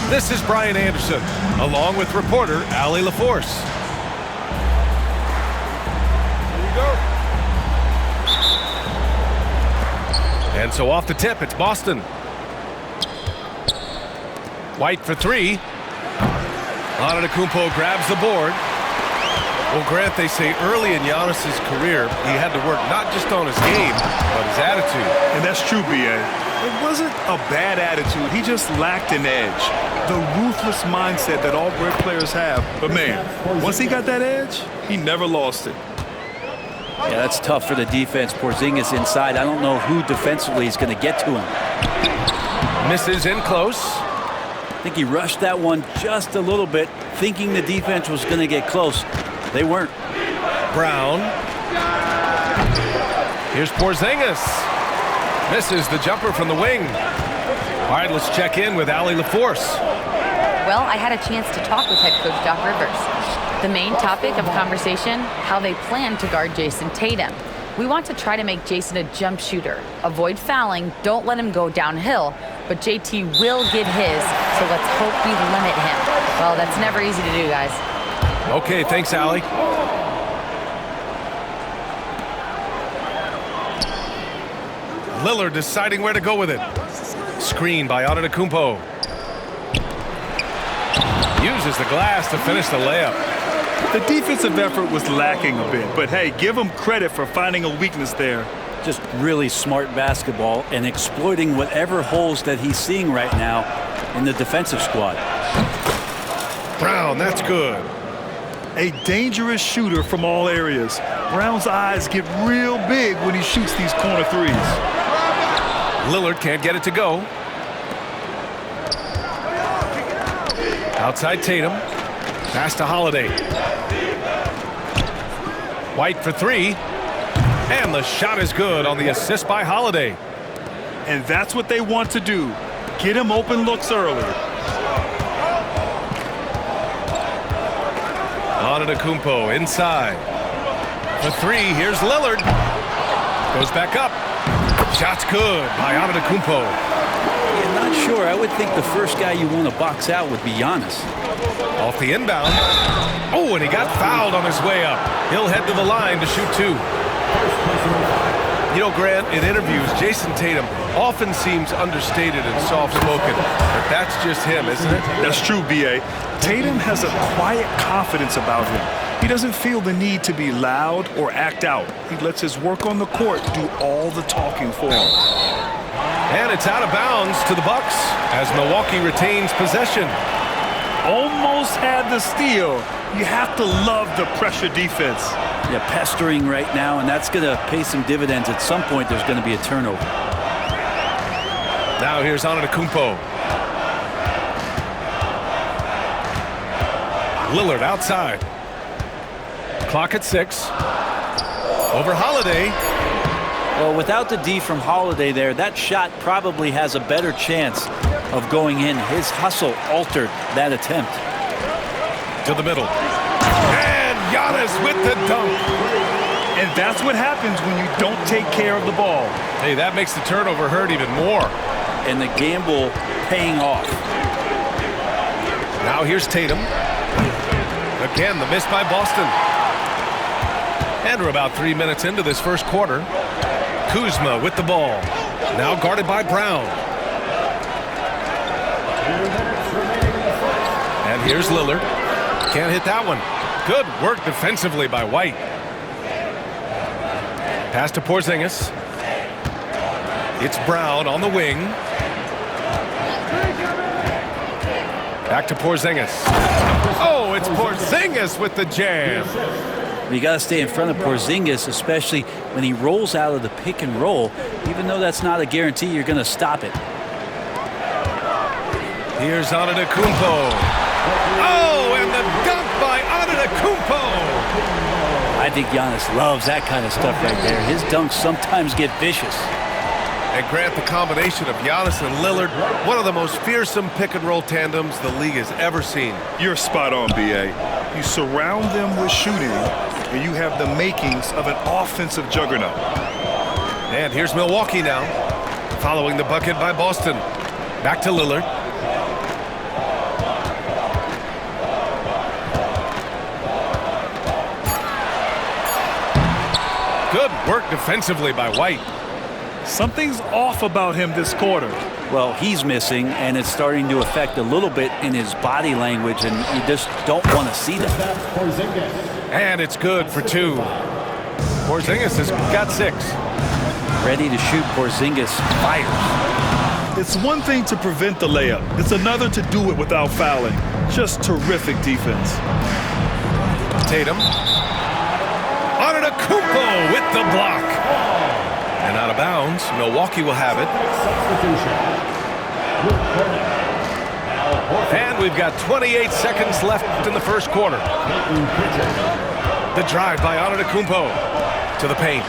This is Brian Anderson, along with reporter Allie LaForce. Here we go. And so off the tip, it's Boston. White for three. Antetokounmpo grabs the board. Well, Grant, they say early in Giannis's career, he had to work not just on his game, but his attitude. And that's true, B.A. It wasn't a bad attitude. He just lacked an edge. The ruthless mindset that all great players have. But, man, once he got that edge, he never lost it. Yeah, that's tough for the defense. Porzingis inside. I don't know who defensively is going to get to him. Misses in close. I think he rushed that one just a little bit, thinking the defense was going to get close. They weren't. Brown. Here's Porzingis. Misses the jumper from the wing. All right, let's check in with Allie LaForce. Well, I had a chance to talk with head coach Doc Rivers. The main topic of conversation, how they plan to guard Jason Tatum. We want to try to make Jason a jump shooter. Avoid fouling, don't let him go downhill, but JT will get his, so let's hope we limit him. Well, that's never easy to do, guys. Okay, thanks, Allie. Lillard deciding where to go with it. Screen by Antetokounmpo. Uses the glass to finish the layup. The defensive effort was lacking a bit, but hey, give him credit for finding a weakness there. Just really smart basketball and exploiting whatever holes that he's seeing right now in the defensive squad. Brown, that's good. A dangerous shooter from all areas. Brown's eyes get real big when he shoots these corner threes. Lillard can't get it to go. Outside Tatum. Pass to Holiday. White for three. And the shot is good on the assist by Holiday. And that's what they want to do. Get him open looks early. Antetokounmpo inside. For three, here's Lillard. Goes back up. Shot's good by Antetokounmpo. Yeah, not sure. I would think the first guy you want to box out would be Giannis. Off the inbound. Oh, and he got fouled on his way up. He'll head to the line to shoot two. You know, Grant, in interviews, Jason Tatum often seems understated and soft-spoken, but that's just him, isn't it? That's true, B.A. Tatum has a quiet confidence about him. He doesn't feel the need to be loud or act out. He lets his work on the court do all the talking for him. And it's out of bounds to the Bucks as Milwaukee retains possession. Almost had the steal. You have to love the pressure defense. Yeah, pestering right now, and that's going to pay some dividends. At some point, there's going to be a turnover. Now here's Antetokounmpo. Lillard outside. Clock at 6. Over Holiday. Well, without the D from Holiday there, that shot probably has a better chance of going in. His hustle altered that attempt. To the middle. And Giannis with the dunk. And that's what happens when you don't take care of the ball. Hey, that makes the turnover hurt even more. And the gamble paying off. Now here's Tatum. Again, the miss by Boston. And we're about 3 minutes into this first quarter. Kuzma with the ball. Now guarded by Brown. And here's Lillard. Can't hit that one. Good work defensively by White. Pass to Porzingis. It's Brown on the wing. Back to Porzingis. Oh, it's Porzingis with the jam. You got to stay in front of Porzingis, especially when he rolls out of the pick and roll. Even though that's not a guarantee, you're going to stop it. Here's Antetokounmpo. Oh, and the dunk by Antetokounmpo. I think Giannis loves that kind of stuff right there. His dunks sometimes get vicious. And Grant, the combination of Giannis and Lillard, one of the most fearsome pick-and-roll tandems the league has ever seen. You're spot on, B.A. You surround them with shooting, and you have the makings of an offensive juggernaut. And here's Milwaukee now, following the bucket by Boston. Back to Lillard. Work defensively by White. Something's off about him this quarter. Well, he's missing, and it's starting to affect a little bit in his body language, and you just don't want to see that. And it's good for 2. Porzingis has got 6. Ready to shoot. Porzingis fires. It's one thing to prevent the layup. It's another to do it without fouling. Just terrific defense. Tatum. Antetokounmpo with the block. And out of bounds. Milwaukee will have it. And we've got 28 seconds left in the first quarter. The drive by Antetokounmpo to the paint.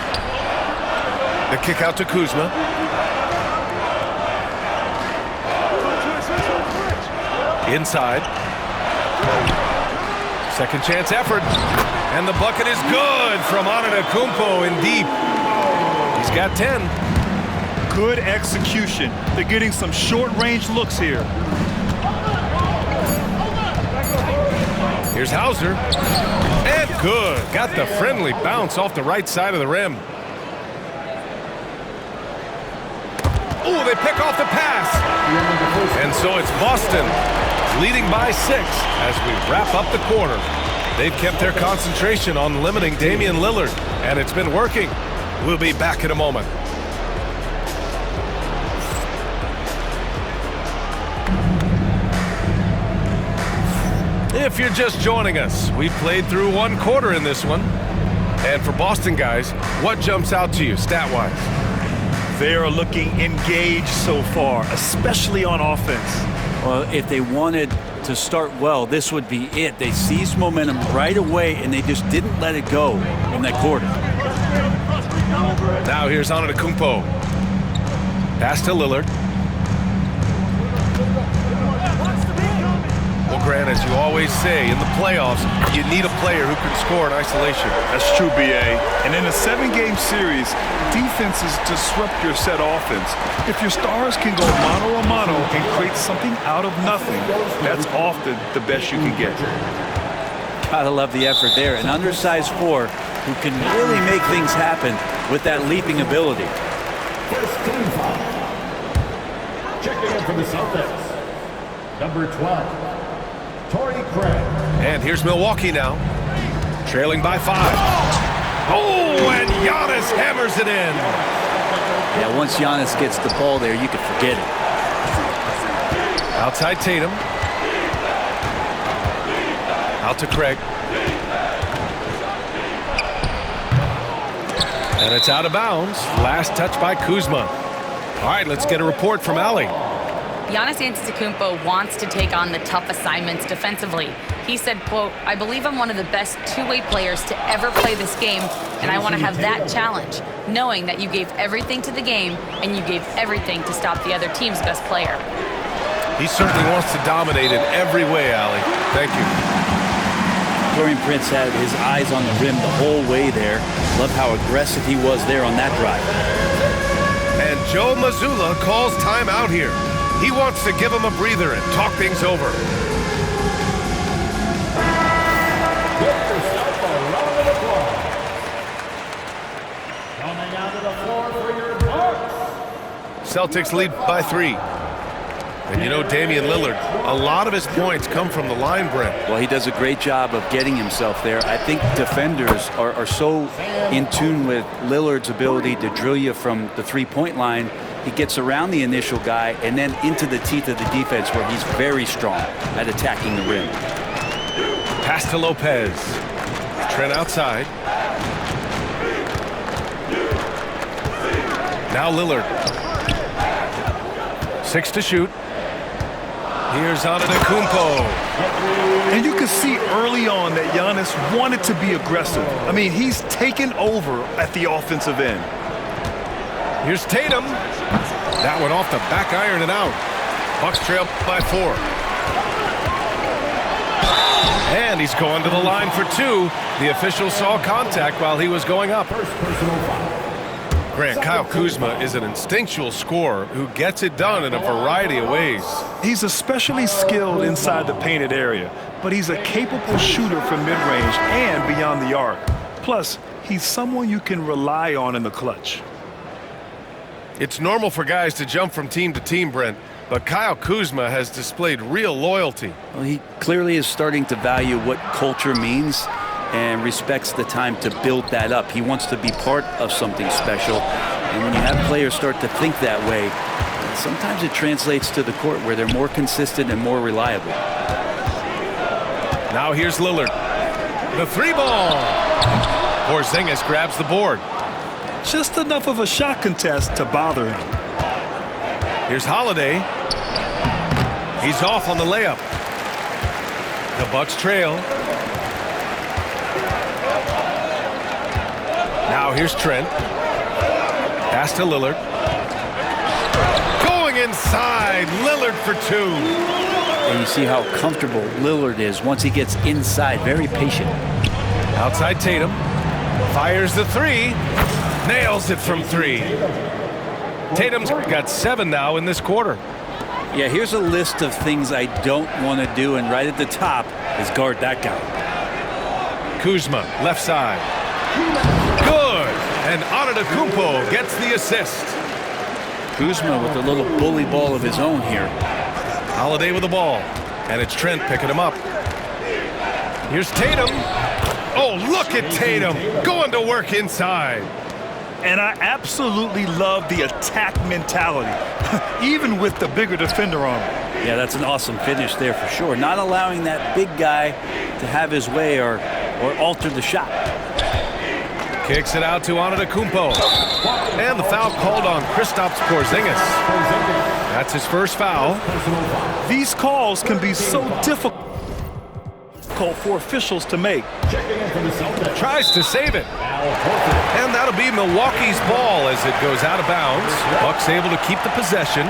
The kick out to Kuzma. Inside. Second chance effort. And the bucket is good from Antetokounmpo in deep. He's got 10. Good execution. They're getting some short-range looks here. Here's Hauser. And good. Got the friendly bounce off the right side of the rim. Oh, they pick off the pass. And so it's Boston leading by 6 as we wrap up the quarter. They've kept their concentration on limiting Damian Lillard, and it's been working. We'll be back in a moment. If you're just joining us, we've played through 1 quarter in this one. And for Boston guys, what jumps out to you stat-wise? They are looking engaged so far, especially on offense. Well, if they wanted to start well, this would be it. They seized momentum right away, and they just didn't let it go in that quarter. Now here's Antetokounmpo. Pass to Lillard. Well, Grant, as you always say, in the playoffs, you need a player who can score in isolation. That's true, B.A. And in a 7-game series, defenses disrupt your set offense. If your stars can go mano-a-mano and create something out of nothing, that's often the best you can get. Gotta love the effort there. An undersized 4 who can really make things happen with that leaping ability. First team foul. Checking in for the Celtics. Number 12. Torrey Craig. And here's Milwaukee now, trailing by 5. Oh, and Giannis hammers it in. Yeah, once Giannis gets the ball there, you can forget it. Outside Tatum. Out to Craig. And it's out of bounds. Last touch by Kuzma. All right, let's get a report from Allie. Giannis Antetokounmpo wants to take on the tough assignments defensively. He said, quote, "I believe I'm one of the best two-way players to ever play this game, and I want to have that challenge, knowing that you gave everything to the game and you gave everything to stop the other team's best player." He certainly wants to dominate in every way, Allie. Thank you. Taurean Prince had his eyes on the rim the whole way there. Love how aggressive he was there on that drive. And Joe Mazzulla calls timeout here. He wants to give him a breather and talk things over. Give yourself a round of applause. Coming out of the floor for your Bucks. Celtics lead by 3. And you know Damian Lillard, a lot of his points come from the line, Brent. Well, he does a great job of getting himself there. I think defenders are so in tune with Lillard's ability to drill you from the three-point line. He gets around the initial guy and then into the teeth of the defense where he's very strong at attacking the rim. Pass to Lopez. Trent outside. Now Lillard. 6 to shoot. Here's Antetokounmpo. And you can see early on that Giannis wanted to be aggressive. I mean, he's taken over at the offensive end. Here's Tatum. That one off the back iron and out. Bucks trail by 4. And he's going to the line for 2. The official saw contact while he was going up. First personal foul. Grant, Kyle Kuzma is an instinctual scorer who gets it done in a variety of ways. He's especially skilled inside the painted area, but he's a capable shooter from mid-range and beyond the arc. Plus, He's someone you can rely on in the clutch. It's normal for guys to jump from team to team, Brent, but Kyle Kuzma has displayed real loyalty. Well, he clearly is starting to value what culture means and respects the time to build that up. He wants to be part of something special. And when you have players start to think that way, sometimes it translates to the court where they're more consistent and more reliable. Now here's Lillard. The three ball. Porzingis grabs the board. Just enough of a shot contest to bother him. Here's Holiday. He's off on the layup. The Bucks trail. Now here's Trent. Pass to Lillard. Going inside. Lillard for two. And you see how comfortable Lillard is once he gets inside. Very patient. Outside Tatum. Fires the three. Nails it from three. Tatum's got 7 now in this quarter. Yeah, here's a list of things I don't want to do, and right at the top is guard that guy. Kuzma, left side. Good. And Antetokounmpo gets the assist. Kuzma with a little bully ball of his own here. Holiday with the ball. And it's Trent picking him up. Here's Tatum. Oh, look at Tatum going to work inside. And I absolutely love the attack mentality, even with the bigger defender on him. Yeah, that's an awesome finish there for sure. Not allowing that big guy to have his way or alter the shot. Kicks it out to Antetokounmpo. And the foul called on Kristaps Porzingis. That's his first foul. These calls can be so difficult for officials to make. Tries to save it. And that'll be Milwaukee's ball as it goes out of bounds. Bucks able to keep the possession.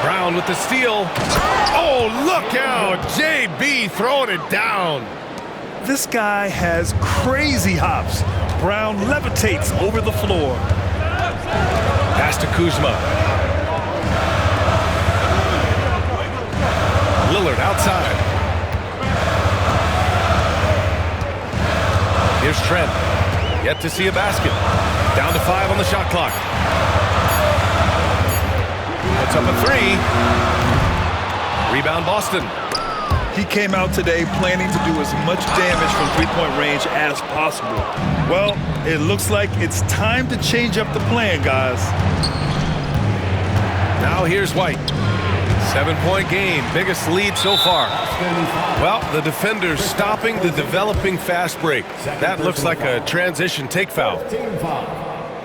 Brown with the steal. Oh, look out. JB throwing it down. This guy has crazy hops. Brown levitates over the floor. Pass to Kuzma. Lillard outside. Here's Trent. Yet to see a basket. Down to 5 on the shot clock. Puts up a 3. Rebound Boston. He came out today planning to do as much damage from three-point range as possible. Well, it looks like it's time to change up the plan, guys. Now here's White. 7-point game, biggest lead so far. Well, the defender's stopping the developing fast break. That looks like a transition take foul.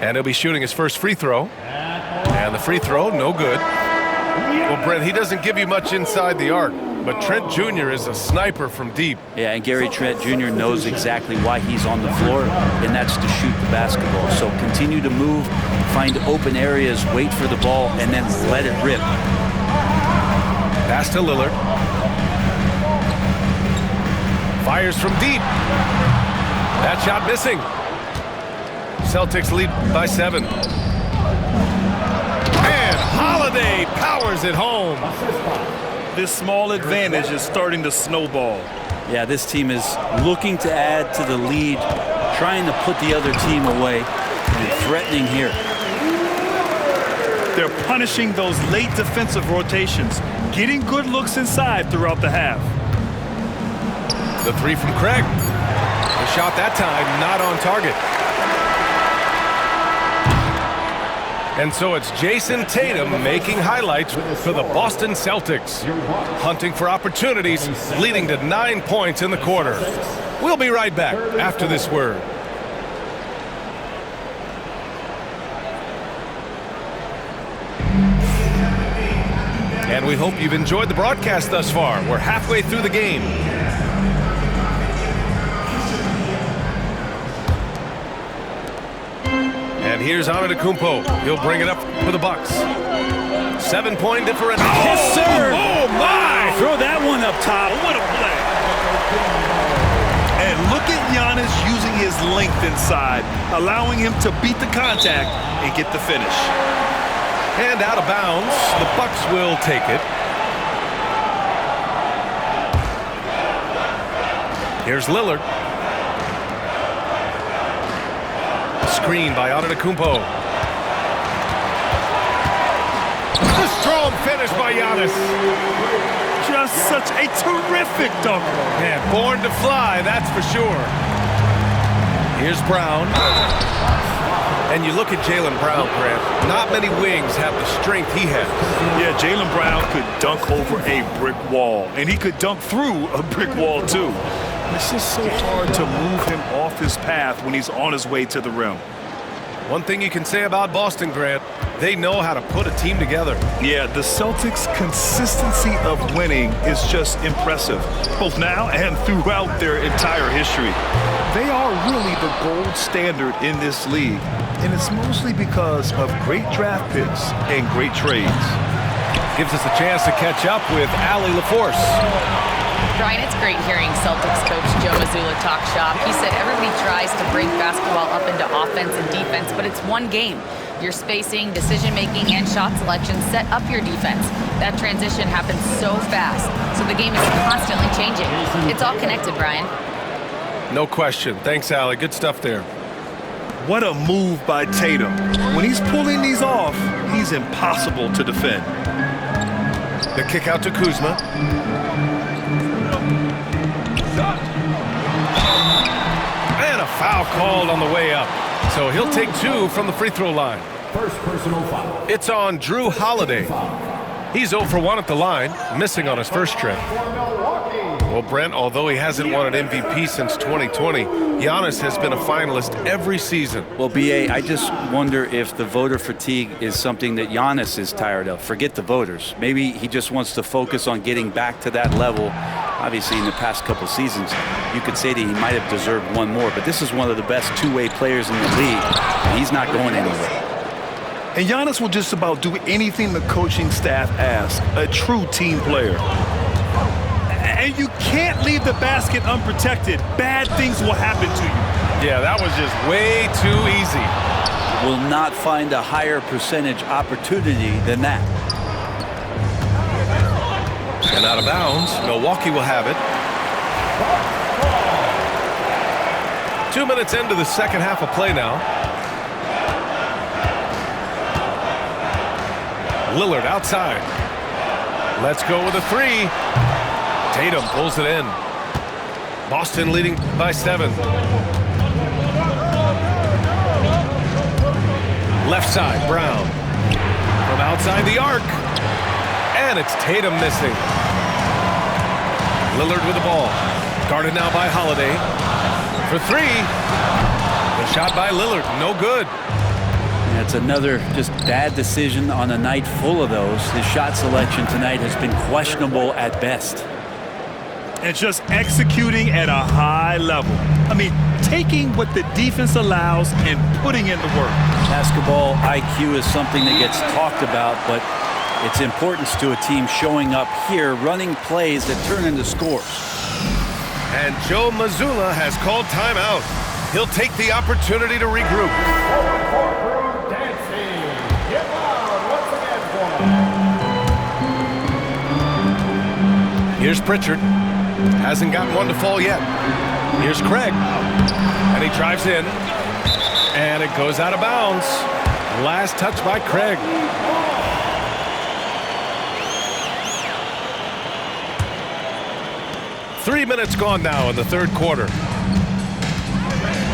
And he'll be shooting his first free throw. And the free throw, no good. Well, Brent, he doesn't give you much inside the arc, but Trent Jr. is a sniper from deep. Yeah, and Gary Trent Jr. knows exactly why he's on the floor, and that's to shoot the basketball. So continue to move, find open areas, wait for the ball, and then let it rip. Pass to Lillard. Fires from deep. That shot missing. Celtics lead by 7. And Holiday powers it home. This small advantage is starting to snowball. Yeah, this team is looking to add to the lead, trying to put the other team away, and threatening here. They're punishing those late defensive rotations, getting good looks inside throughout the half. The 3 from Craig. The shot that time not on target. And so it's Jason Tatum making highlights for the Boston Celtics. Hunting for opportunities, leading to 9 points in the quarter. We'll be right back after this word. And we hope you've enjoyed the broadcast thus far. We're halfway through the game. And here's Antetokounmpo. He'll bring it up for the Bucks. 7-point differential. Yes, sir. Oh, my! Throw that one up top. What a play. And look at Giannis using his length inside, allowing him to beat the contact and get the finish. And out of bounds, the Bucks will take it. Here's Lillard. Screen by Antetokounmpo. The strong finish by Giannis. Just such a terrific dunk. Man, born to fly, that's for sure. Here's Brown. And you look at Jaylen Brown, Grant. Not many wings have the strength he has. Yeah, Jaylen Brown could dunk over a brick wall, and he could dunk through a brick wall, too. It's just so hard to move him off his path when he's on his way to the rim. One thing you can say about Boston, Grant, they know how to put a team together. Yeah, the Celtics' consistency of winning is just impressive, both now and throughout their entire history. They are really the gold standard in this league, and it's mostly because of great draft picks and great trades. Gives us a chance to catch up with Allie LaForce. Brian, it's great hearing Celtics coach Joe Mazzulla talk shop. He said everybody tries to break basketball up into offense and defense, but it's one game. Your spacing, decision-making, and shot selection set up your defense. That transition happens so fast, so the game is constantly changing. It's all connected, Brian. No question. Thanks, Allie. Good stuff there. What a move by Tatum. When he's pulling these off, he's impossible to defend. The kick out to Kuzma. And a foul called on the way up. So he'll take 2 from the free throw line. First personal foul. It's on Drew Holiday. He's 0 for 1 at the line, missing on his first trip. Well, Brent, although he hasn't won an MVP since 2020, Giannis has been a finalist every season. Well, B.A., I just wonder if the voter fatigue is something that Giannis is tired of. Forget the voters. Maybe he just wants to focus on getting back to that level. Obviously, in the past couple seasons, you could say that he might have deserved one more, but this is one of the best two-way players in the league, and he's not going anywhere. And Giannis will just about do anything the coaching staff asks, a true team player. And you can't leave the basket unprotected. Bad things will happen to you. Yeah, that was just way too easy. Will not find a higher percentage opportunity than that. And out of bounds, Milwaukee will have it. 2 minutes into the second half of play now. Lillard outside. Let's go with a 3. Tatum pulls it in. Boston leading by 7. Left side, Brown. From outside the arc. And it's Tatum missing. Lillard with the ball. Guarded now by Holiday. For 3. The shot by Lillard, no good. That's another just bad decision on a night full of those. His shot selection tonight has been questionable at best. And just executing at a high level. I mean, taking what the defense allows and putting in the work. Basketball IQ is something that gets talked about, but its importance to a team showing up here, running plays that turn into scores. And Joe Mazzulla has called timeout. He'll take the opportunity to regroup. Here's Pritchard. Hasn't gotten one to fall yet. Here's Craig. And he drives in. And it goes out of bounds. Last touch by Craig. Three minutes gone now in the third quarter.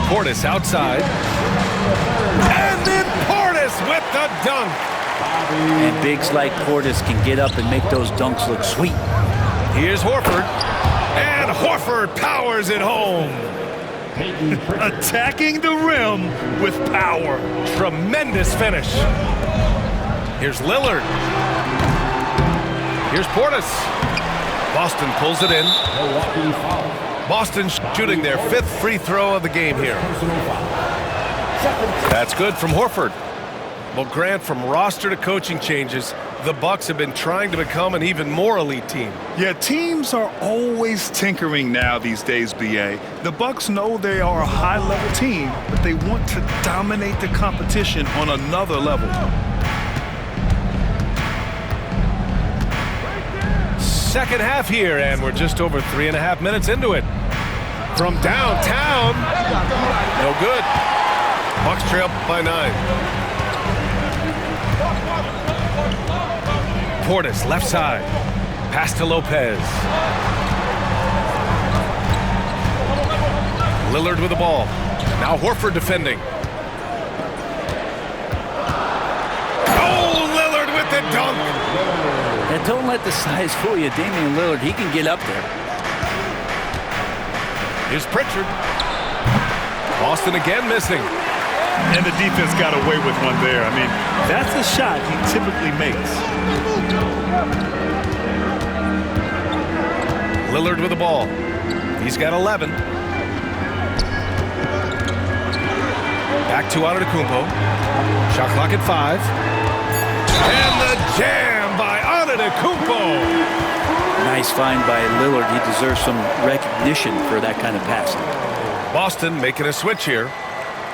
Portis outside. And then Portis with the dunk. And bigs like Portis can get up and make those dunks look sweet. Here's Horford. And Horford powers it home. Attacking the rim with power. Tremendous finish. Here's Lillard. Here's Portis. Boston pulls it in. Boston shooting their 5th free throw of the game here. That's good from Horford. Well, Grant, from roster to coaching changes, the Bucks have been trying to become an even more elite team. Yeah, teams are always tinkering now these days, BA. The Bucks know they are a high-level team, but they want to dominate the competition on another level. Second half here, and we're just over 3.5 minutes into it. from downtown. No good. Bucks trail by 9. Portis, left side. Pass to Lopez. Lillard with the ball. Now Horford defending. Oh, Lillard with the dunk. And don't let the size fool you. Damian Lillard, he can get up there. Here's Pritchard. Boston again missing. And the defense got away with one there. I mean, that's a shot he typically makes. Lillard with the ball. He's got 11. Back to Antetokounmpo. Shot clock at 5. And the jam by Antetokounmpo. Nice find by Lillard. He deserves some recognition for that kind of passing. Boston making a switch here.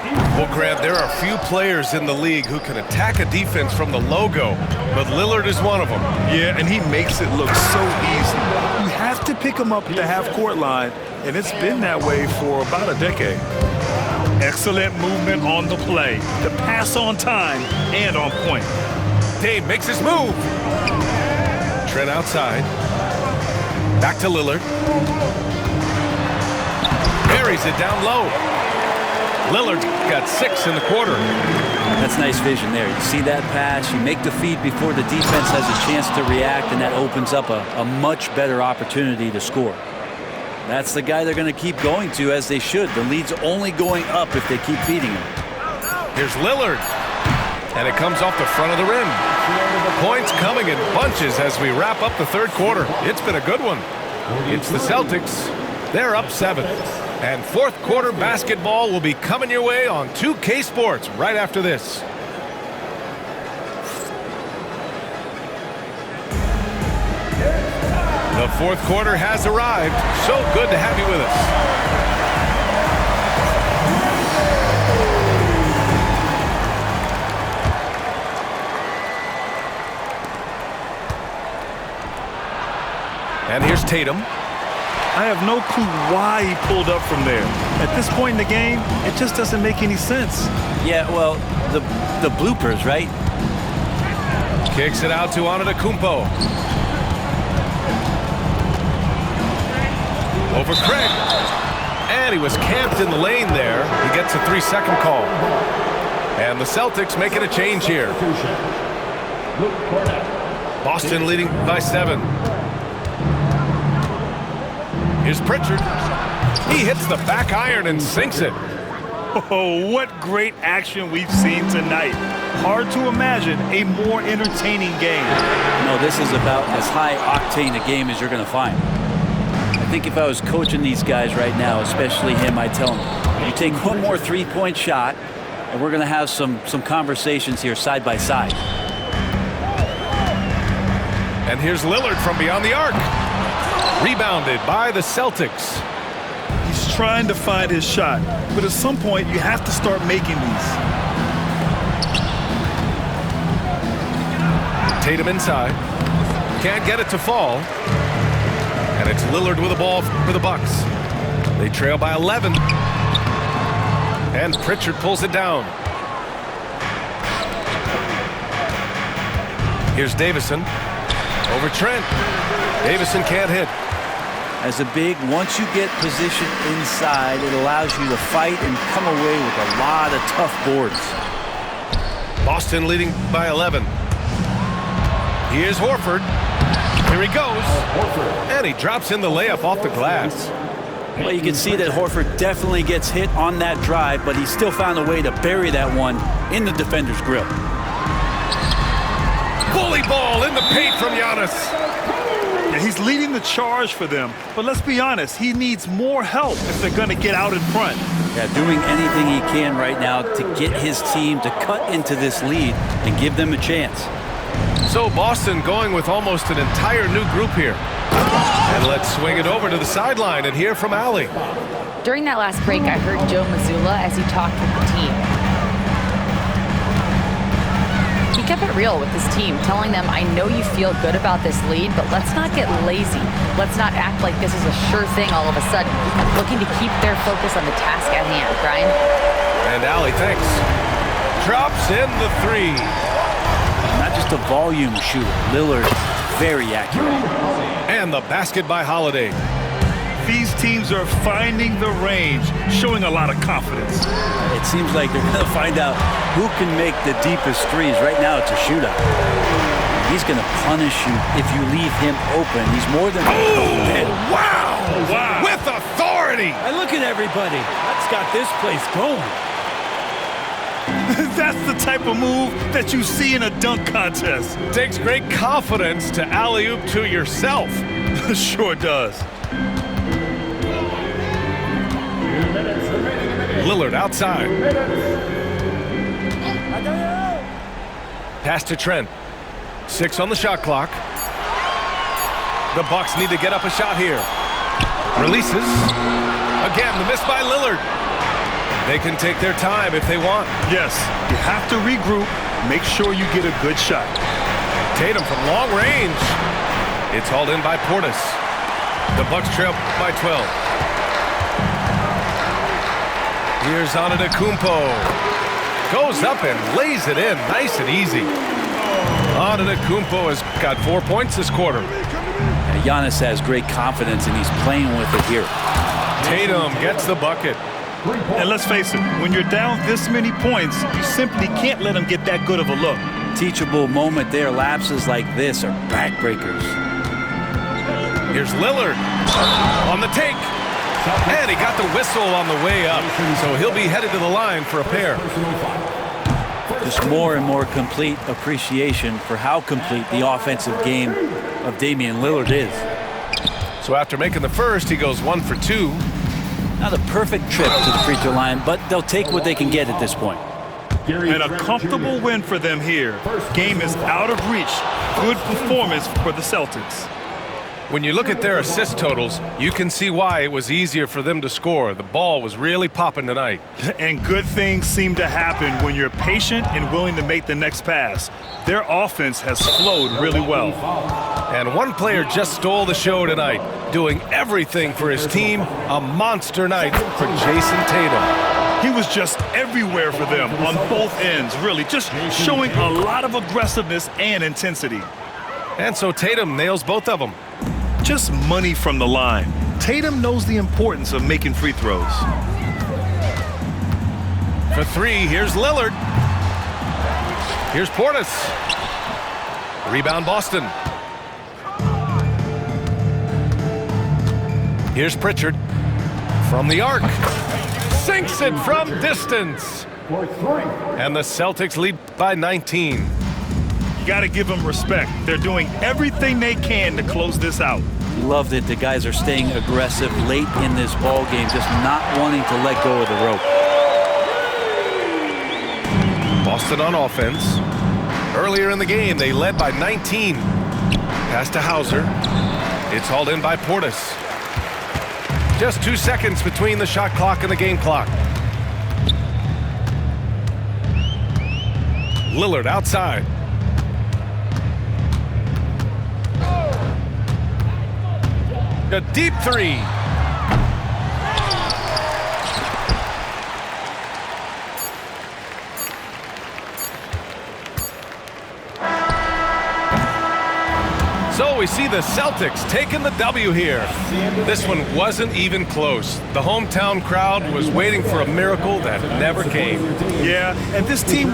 Well, Grant, there are few players in the league who can attack a defense from the logo, but Lillard is one of them. Yeah, and he makes it look so easy. You have to pick him up at the half-court line, and it's been that way for about a decade. Excellent movement on the play. The pass on time and on point. Dame makes his move. Trent outside. Back to Lillard. Buries it down low. Lillard got 6 in the quarter. That's nice vision there. You see that pass, you make the feed before the defense has a chance to react, and that opens up a much better opportunity to score. That's the guy they're going to keep going to, as they should. The lead's only going up if they keep feeding him. Here's Lillard. And it comes off the front of the rim. Points coming in bunches as we wrap up the third quarter. It's been a good one. It's the Celtics. They're up 7. And fourth quarter basketball will be coming your way on 2K Sports right after this. The fourth quarter has arrived. So good to have you with us. And here's Tatum. I have no clue why he pulled up from there. At this point in the game, it just doesn't make any sense. Yeah, well, the bloopers, right? Kicks it out to Antetokounmpo. Over Craig. And he was camped in the lane there. He gets a 3-second call. And the Celtics making a change here. Boston leading by 7. Here's Pritchard. He hits the back iron and sinks it. Oh, what great action we've seen tonight. Hard to imagine a more entertaining game. No, this is about as high-octane a game as you're going to find. I think if I was coaching these guys right now, especially him, I'd tell him, you take one more three-point shot, and we're going to have some conversations here side by side. And here's Lillard from beyond the arc. Rebounded by the Celtics. He's trying to find his shot, but at some point you have to start making these. Tatum inside. Can't get it to fall. And it's Lillard with the ball for the Bucks. They trail by 11. And Pritchard pulls it down. Here's Davison. Over Trent. Davison can't hit. As a big, once you get position inside, it allows you to fight and come away with a lot of tough boards. Boston leading by 11. Here's Horford. Here he goes. And he drops in the layup off the glass. Well, you can see that Horford definitely gets hit on that drive, but he still found a way to bury that one in the defender's grip. Bully ball in the paint from Giannis. Yeah, he's leading the charge for them, but let's be honest, he needs more help if they're going to get out in front. Yeah, doing anything he can right now to get his team to cut into this lead and give them a chance. So Boston going with almost an entire new group here. And let's swing it over to the sideline and hear from Allie. During that last break, I heard Joe Mazzulla as he talked with the team. He kept it real with his team, telling them, I know you feel good about this lead, but let's not get lazy. Let's not act like this is a sure thing all of a sudden. Looking to keep their focus on the task at hand. Brian? And Allie, thanks. Drops in the three. Not just a volume shooter. Lillard, very accurate. And the basket by Holiday. These teams are finding the range, showing a lot of confidence. It seems like they're going to find out who can make the deepest threes. Right now, it's a shootout. He's going to punish you if you leave him open. He's more than... Wow! With authority! And look at everybody. That's got this place going. That's the type of move that you see in a dunk contest. Takes great confidence to alley-oop to yourself. Sure does. Lillard outside. Pass to Trent. 6 on the shot clock. The Bucks need to get up a shot here. Releases. Again, the miss by Lillard. They can take their time if they want. Yes, you have to regroup. Make sure you get a good shot. Tatum from long range. It's hauled in by Portis. The Bucks trail by 12. Here's Antetokounmpo. Goes up and lays it in. Nice and easy. Antetokounmpo has got 4 points this quarter. And Giannis has great confidence, and he's playing with it here. Tatum gets the bucket. And let's face it, when you're down this many points, you simply can't let them get that good of a look. Teachable moment there. Lapses like this are backbreakers. Here's Lillard on the take. And he got the whistle on the way up, so he'll be headed to the line for a pair. Just more and more complete appreciation for how complete the offensive game of Damian Lillard is. So after making the first, he goes 1 for 2. Not a perfect trip to the free throw line, but they'll take what they can get at this point. And a comfortable win for them here. Game is out of reach. Good performance for the Celtics. When you look at their assist totals, you can see why it was easier for them to score. The ball was really popping tonight. And good things seem to happen when you're patient and willing to make the next pass. Their offense has flowed really well. And one player just stole the show tonight, doing everything for his team. A monster night for Jason Tatum. He was just everywhere for them on both ends, really, just showing a lot of aggressiveness and intensity. And so Tatum nails both of them. Just money from the line. Tatum knows the importance of making free throws. For 3, here's Lillard. Here's Portis. Rebound Boston. Here's Pritchard. From the arc. Sinks it from distance. And the Celtics lead by 19. You got to give them respect. They're doing everything they can to close this out. Love that the guys are staying aggressive late in this ball game, just not wanting to let go of the rope. Boston on offense. Earlier in the game, they led by 19. Pass to Hauser. It's hauled in by Portis. Just 2 seconds between the shot clock and the game clock. Lillard outside. A deep 3. So we see the Celtics taking the W here. This one wasn't even close. The hometown crowd was waiting for a miracle that never came. Yeah, and this team